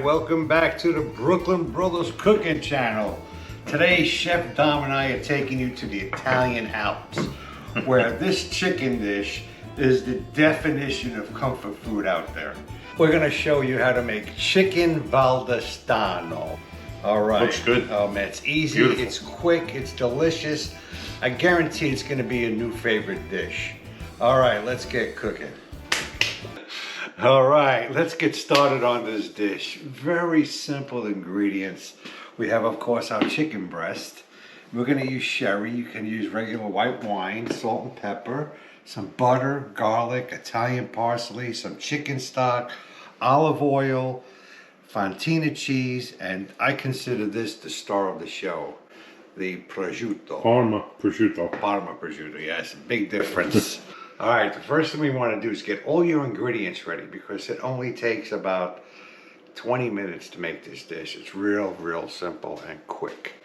welcome back to the Brooklyn Brothers Cooking Channel. Today, Chef Dom and I are taking you to the Italian Alps, where this chicken dish is the definition of comfort food out there. We're gonna show you how to make Chicken Valdostana. All right. Looks good. Oh man, it's easy, beautiful. It's quick, it's delicious. I guarantee it's gonna be a new favorite dish. All right, let's get cooking. All right, let's get started on this dish. Very simple ingredients. We have, of course, our chicken breast. We're gonna use sherry. You can use regular white wine, salt and pepper, some butter, garlic, Italian parsley, some chicken stock, olive oil, Fontina cheese, and I consider this the star of the show, the prosciutto. Parma prosciutto. Parma prosciutto, yes, big difference. All right, the first thing we want to do is get all your ingredients ready because it only takes about 20 minutes to make this dish. It's real simple and quick.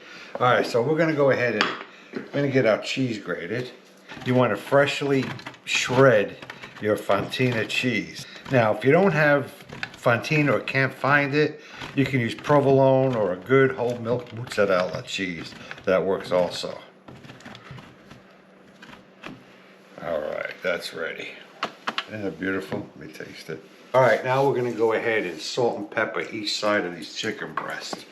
All right, so we're gonna go ahead and we're gonna get our cheese grated. You want to freshly shred your Fontina cheese. Now, if you don't have Fontina or can't find it, you can use provolone or a good whole milk mozzarella cheese. That works also. All right, that's ready. Isn't that beautiful? Let me taste it. All right, now we're gonna go ahead and salt and pepper each side of these chicken breasts.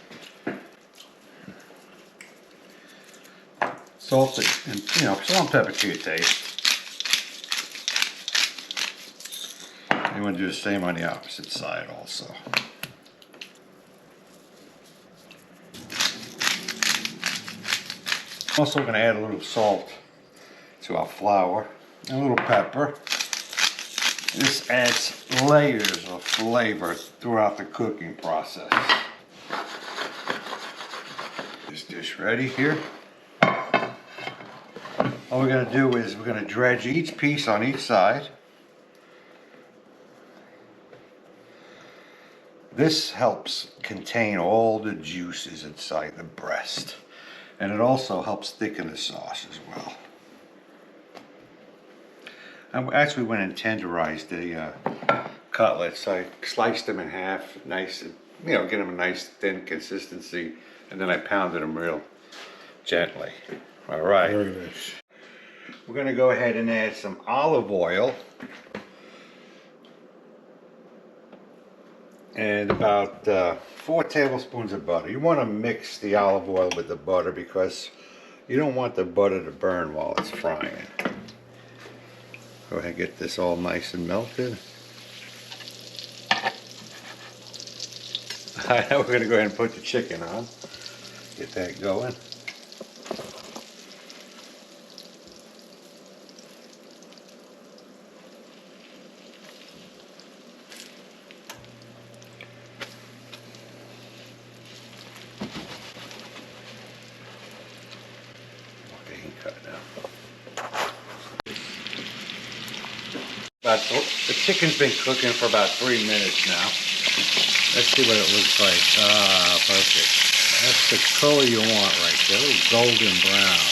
Salt it, and salt and pepper to your taste. You want to do the same on the opposite side also. Also, we're gonna add a little salt to our flour. A little pepper. This adds layers of flavor throughout the cooking process. This dish ready here. All we're going to do is we're going to dredge each piece on each side. This helps contain all the juices inside the breast. And it also helps thicken the sauce as well. I actually went and tenderized the cutlets. I sliced them in half, nice, get them a nice thin consistency, and then I pounded them real gently. All right. Very nice. We're gonna go ahead and add some olive oil and about 4 tablespoons of butter. You want to mix the olive oil with the butter because you don't want the butter to burn while it's frying. Go ahead and get this all nice and melted. Now we're going to go ahead and put the chicken on. Get that going. Okay, you cut it now. The chicken's been cooking for about 3 minutes now. Let's see what it looks like. Ah, perfect. That's the color you want right there. A little golden brown.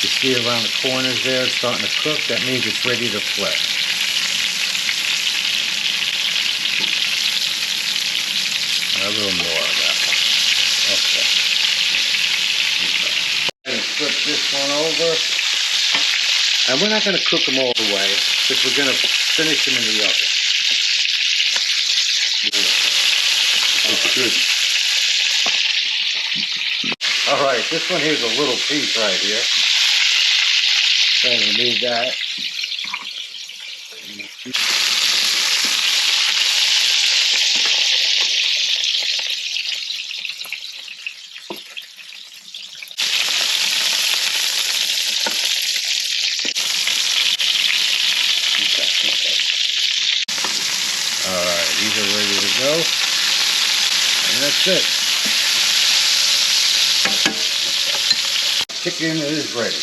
You see around the corners there, it's starting to cook. That means it's ready to flip. A little more of that one. Okay. And flip this one over. And we're not going to cook them all the way, because we're going to finish them in the oven. That's good. All right, this one here's a little piece right here. So I'm going to move that. Alright, these are ready to go. And that's it. Chicken is ready.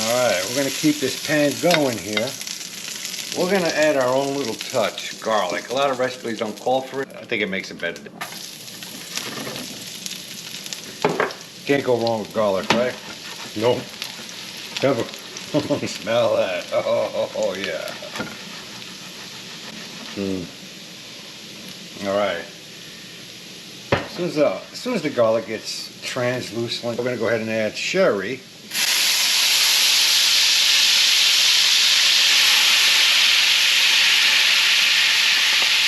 Alright, we're going to keep this pan going here. We're going to add our own little touch, garlic. A lot of recipes don't call for it. I think it makes it better. Can't go wrong with garlic, right? No. Never. Smell that. Oh yeah. All right. As soon as the garlic gets translucent, we're going to go ahead and add sherry.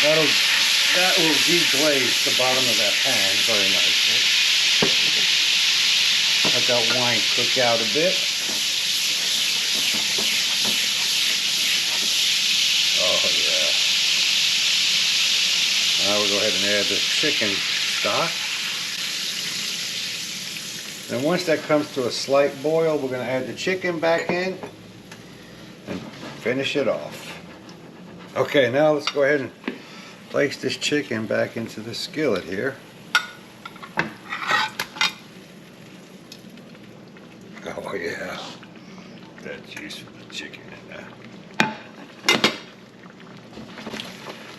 That will deglaze the bottom of that pan very nicely. Let that wine cook out a bit. Oh yeah. Now we'll go ahead and add the chicken stock. And once that comes to a slight boil, we're going to add the chicken back in and finish it off. Okay, now let's go ahead and place this chicken back into the skillet here. Oh yeah, that juice from the chicken in there.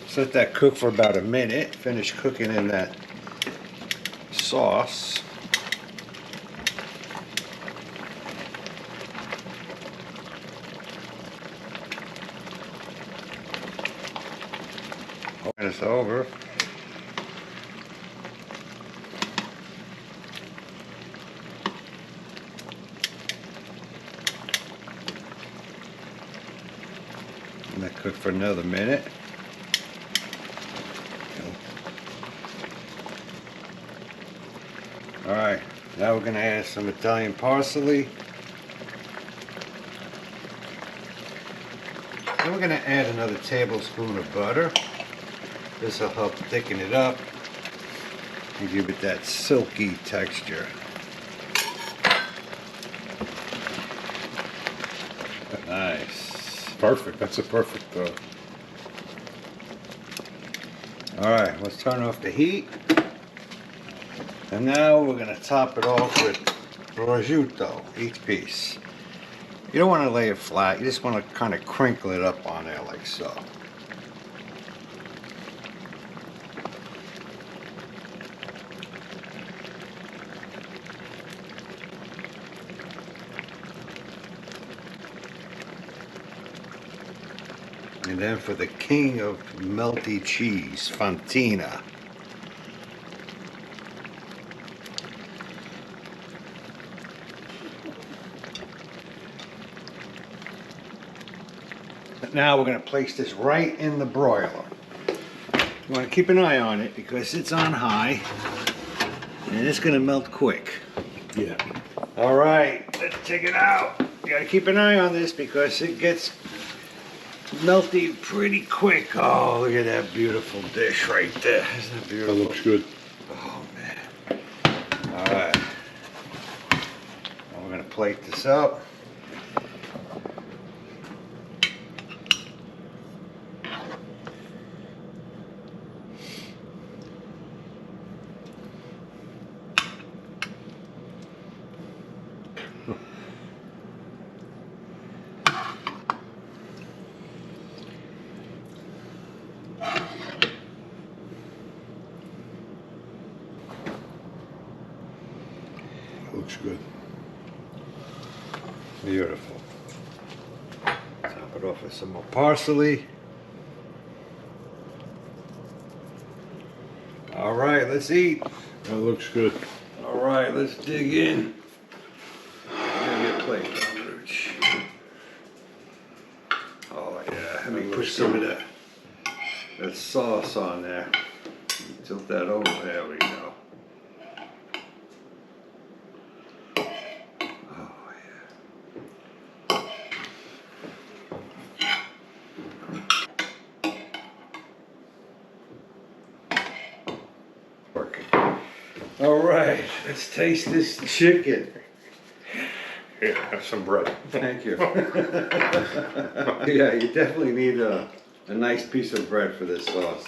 So let that cook for about a minute. Finish cooking in that sauce. When it's over, and that cook for another minute. All right, now we're going to add some Italian parsley. Then we're going to add another tablespoon of butter. This will help thicken it up and give it that silky texture. Nice. Perfect. That's a perfect. All right, let's turn off the heat. And now we're going to top it off with prosciutto, each piece. You don't want to lay it flat. You just want to kind of crinkle it up on there like so. And then for the king of melty cheese, Fontina. Now we're going to place this right in the broiler. You want to keep an eye on it because it's on high and it's going to melt quick. Yeah. All right, let's take it out. You got to keep an eye on this because it gets melty pretty quick. Oh, look at that beautiful dish right there. Isn't that beautiful? That looks good. Oh, man. All right. Now we're going to plate this up. Looks good. Beautiful. Top it off with some more parsley. All right, let's eat. That looks good. All right, let's dig in. Give me a plate, Rooch. Oh yeah, let me put some of that sauce on there. Tilt that over. There we go. All right, let's taste this chicken. Yeah, have some bread. Thank you. Yeah, you definitely need a nice piece of bread for this sauce.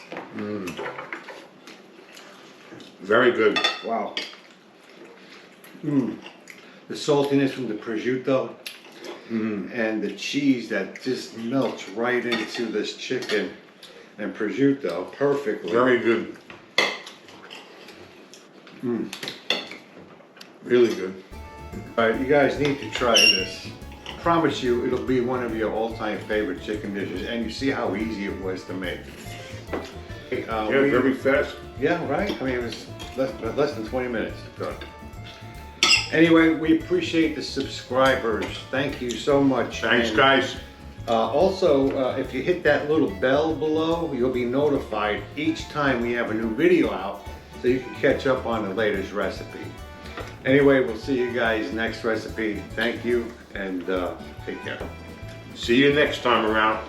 Very good. Wow. The saltiness from the prosciutto and the cheese that just melts right into this chicken and prosciutto perfectly. Very good. Really good. All right, you guys need to try this. Promise you it'll be one of your all-time favorite chicken dishes, and you see how easy it was to make. Yeah, very fast. Yeah, right? I mean, it was less than 20 minutes. Done. Anyway, we appreciate the subscribers. Thank you so much. Thanks, And, guys. also, if you hit that little bell below, you'll be notified each time we have a new video out, so you can catch up on the latest recipe. Anyway, we'll see you guys next recipe. Thank you, and take care. See you next time around.